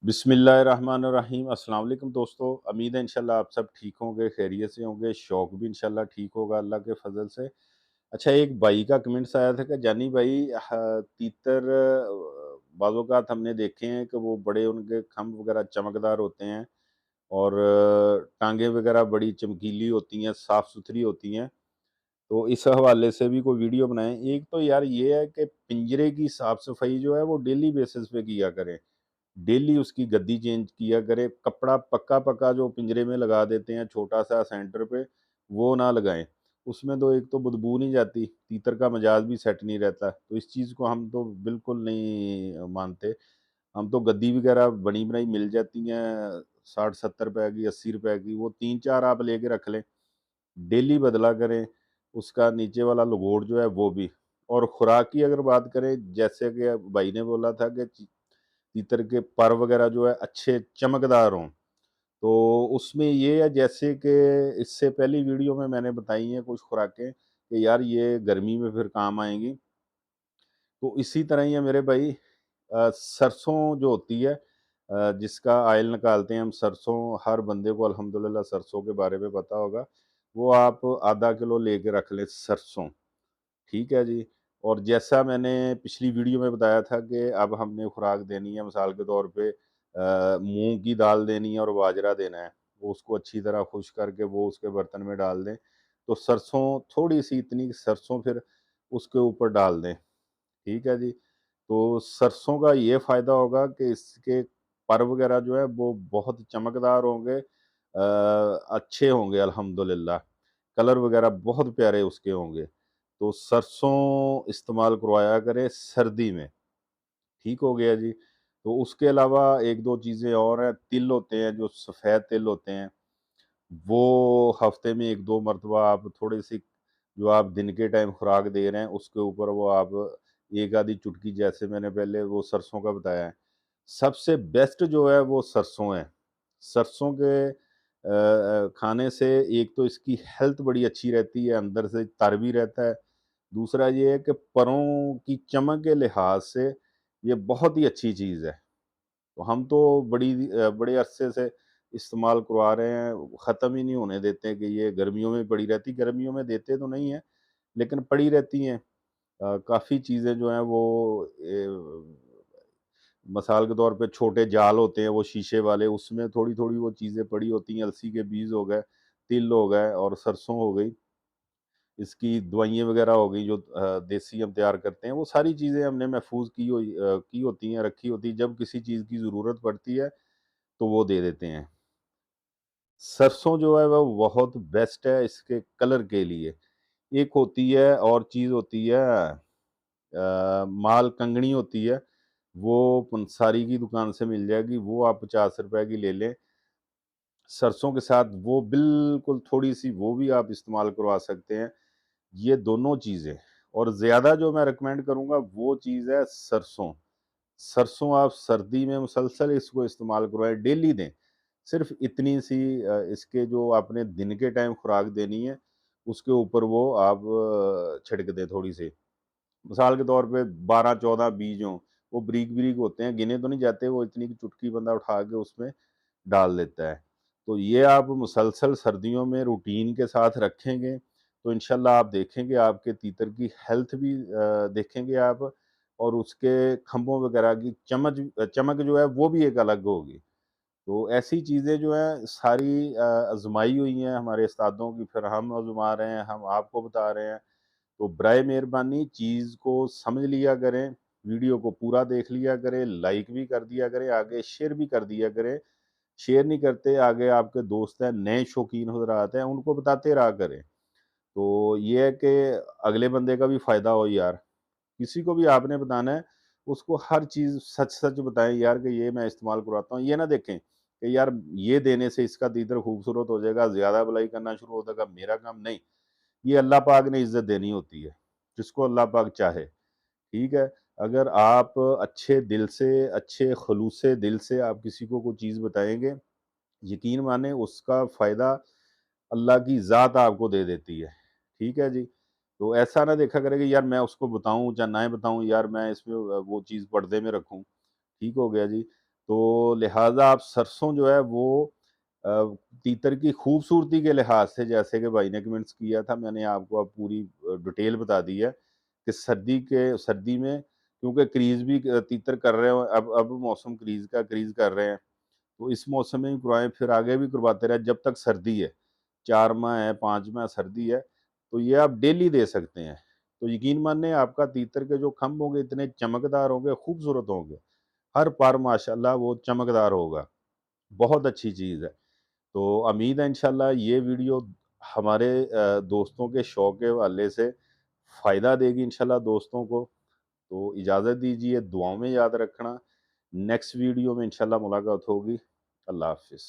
बिस्मिल्लाहिर्रहमानिर्रहीम। अस्सलाम वालेकुम दोस्तों, उम्मीद है इंशाल्लाह आप सब ठीक होंगे, खैरियत से होंगे। शौक भी इंशाल्लाह ठीक होगा अल्लाह के फजल से। अच्छा, एक भाई का कमेंट्स आया था कि जानी भाई तीतर बाज़ औक़ात हमने देखे हैं कि वो बड़े उनके खंभ वगैरह चमकदार होते हैं और टाँगें वगैरह बड़ी चमकीली होती हैं, साफ़ सुथरी होती हैं। तो इस हवाले से भी कोई वीडियो बनाएँ। एक तो यार ये है कि पिंजरे की साफ़-सफ़ाई जो है वो डेली बेसिस पे किया करें। डेली उसकी गद्दी चेंज किया करें, कपड़ा पक्का-पक्का जो पिंजरे में लगा देते हैं छोटा-सा सेंटर पे, वो ना लगाएँ। उसमें तो एक तो बदबू नहीं जाती, तीतर का मिजाज भी सेट नहीं रहता, तो इस चीज़ को हम तो बिल्कुल नहीं मानते। हम तो गद्दी वगैरह बनी-बनाई मिल जाती हैं, 60-70 रुपए की, 80 रुपए की, वो 3-4 आप लेके रख लें, डेली बदला करें, उसका नीचे वाला लुगोड़ जो है वो भी। और खुराक की अगर बात करें, जैसे कि भाई ने बोला था कि तीतर के पर वगैरह जो है अच्छे चमकदार हों, तो उसमें ये है जैसे कि इससे पहली वीडियो में मैंने बताई हैं कुछ खुराकें कि यार ये गर्मी में फिर काम आएँगी। तो इसी तरह ही है मेरे भाई, सरसों जो होती है, जिसका ऑयल निकालते हैं हम, सरसों हर बंदे को अल्हम्दुलिल्लाह सरसों के बारे में पता होगा। वो आप आधा किलो लेके रख लें सरसों। ठीक है जी। और जैसा मैंने पिछली वीडियो में बताया था कि अब हमने खुराक देनी है, मिसाल के तौर पे मूँग की दाल देनी है और बाजरा देना है। वो उसको अच्छी तरह खुश करके वो उसके बर्तन में डाल दें। तो सरसों थोड़ी-सी इतनी सरसों फिर उसके ऊपर डाल दें, ठीक है जी। तो सरसों का ये फ़ायदा होगा कि इसके पर वग़ैरह जो है वो बहुत चमकदार होंगे, अच्छे होंगे अल्हम्दुलिल्लाह। कलर वग़ैरह बहुत प्यारे उसके होंगे। तो सरसों इस्तेमाल करवाया करें सर्दी में, ठीक हो गया जी। तो उसके अलावा 1-2 चीज़ें और हैं, तिल होते हैं जो सफ़ेद तिल होते हैं, वो हफ़्ते में 1-2 मरतबा आप थोड़ी-सी जो आप दिन के टाइम खुराक दे रहे हैं, उसके ऊपर वो आप 1 आधी चुटकी, जैसे मैंने पहले वो सरसों का बताया है। सबसे बेस्ट जो है वो सरसों है। सरसों के खाने से एक तो इसकी हेल्थ बड़ी अच्छी रहती है, अंदर से तर भी रहता है। दूसरा ये है कि परों की चमक के लिहाज से ये बहुत ही अच्छी चीज़ है। तो हम तो बड़े अरसे से इस्तेमाल करवा रहे हैं, ख़त्म ही नहीं होने देते हैं कि ये गर्मियों में पड़ी रहती। गर्मियों में देते तो नहीं हैं, लेकिन पड़ी रहती हैं। काफ़ी चीज़ें जो हैं वो मिसाल के तौर पे छोटे जाल होते हैं वो शीशे वाले, उसमें थोड़ी-थोड़ी वो चीज़ें पड़ी होती हैं, अलसी के बीज हो गए, तिल हो गए और सरसों हो गई। इसकी दवाइयाँ वगैरह हो गई जो देसी हम तैयार करते हैं, वो सारी चीज़ें हमने महफ़ूज़ की होती हैं, रखी होती हैं, जब किसी चीज़ की ज़रूरत पड़ती है, तो वो दे देते हैं। सरसों जो है वो बहुत बेस्ट है इसके कलर के लिए। एक होती है और चीज़ होती है, माल कंगनी होती है, वो पंसारी की दुकान से मिल जाएगी, वो आप 50 रुपए की ले लें। सरसों के साथ वो बिल्कुल थोड़ी-सी वो भी आप इस्तेमाल करवा सकते हैं। ये दोनों चीज़ें, और ज़्यादा जो मैं रिकमेंड करूँगा वो चीज़ है सरसों। सरसों आप सर्दी में मुसलसल इसको इस्तेमाल करवाएँ, डेली दें। सिर्फ़ इतनी सी इसके जो आपने दिन के टाइम खुराक देनी है, उसके ऊपर वो आप छिड़क दें थोड़ी-सी। मिसाल के तौर पे 12-14 बीज हों, वो बारीक-बारीक होते हैं, गिने तो नहीं जाते, वो इतनी की चुटकी बंदा उठा के उसमें डाल देता है। तो ये आप मुसलसल सर्दियों में रूटीन के साथ रखेंगे, तो इंशाल्लाह आप देखेंगे आपके तीतर की हेल्थ भी देखेंगे आप, और उसके खंभों वगैरह की चमक जो है वो भी एक अलग होगी। तो ऐसी चीज़ें जो हैं सारी आज़माई हुई हैं हमारे उस्तादों की, फिर हम आज़मा रहे हैं, हम आपको बता रहे हैं। तो बराए मेहरबानी चीज़ को समझ लिया करें, वीडियो को पूरा देख लिया करें, लाइक भी कर दिया करें, आगे शेयर भी कर दिया करें। शेयर नहीं करते, आगे आपके दोस्त हैं, नए शौकीन हज़रात हैं, उनको बताते रहा करें। तो ये है कि अगले बंदे का भी फ़ायदा हो यार। किसी को भी आपने बताना है, उसको हर चीज़ सच-सच बताएँ यार कि ये मैं इस्तेमाल करवाता हूँ। ये ना देखें कि यार ये देने से इसका तीतर खूबसूरत हो जाएगा, ज़्यादा भलाई करना शुरू हो जाएगा, मेरा काम नहीं। ये अल्लाह पाक ने इज़्ज़त देनी होती है, जिसको अल्लाह पाक चाहे, ठीक है? अगर आप अच्छे दिल से, अच्छे ख़ुलूसे दिल से आप किसी को कोई चीज़ बताएँगे, यकीन मानें उसका फ़ायदा अल्लाह की ज़ात आपको दे देती है, ठीक है जी? तो ऐसा ना देखा करें कि यार मैं उसको बताऊँ या ना बताऊँ, यार मैं इसमें वो चीज़ पर्दे में रखूँ, ठीक हो गया जी? تو لہٰذا آپ سرسوں جو ہے وہ تیتر کی خوبصورتی کے لحاظ سے، جیسے کہ بھائی نے کمنٹس کیا تھا، میں نے آپ کو اب پوری ڈیٹیل بتا دی ہے کہ سردی میں کیونکہ کریز بھی تیتر کر رہے ہیں، اب موسم کریز کر رہے ہیں، تو اس موسم میں بھی کروائیں، پھر آگے بھی کرواتے رہے جب تک سردی ہے، 4 ماہ ہے، 5 ماہ سردی ہے، تو یہ آپ ڈیلی دے سکتے ہیں۔ تو یقین مانیں آپ کا تیتر کے جو کھمب ہوں گے اتنے چمکدار ہوں گے، خوبصورت ہوں گے، ہر پر ماشاءاللہ وہ چمکدار ہوگا، بہت اچھی چیز ہے۔ تو امید ہے انشاءاللہ یہ ویڈیو ہمارے دوستوں کے شوق کے حوالے سے فائدہ دے گی انشاءاللہ دوستوں کو۔ تو اجازت دیجیے، دعاؤں میں یاد رکھنا، نیکسٹ ویڈیو میں انشاءاللہ ملاقات ہوگی۔ اللہ حافظ۔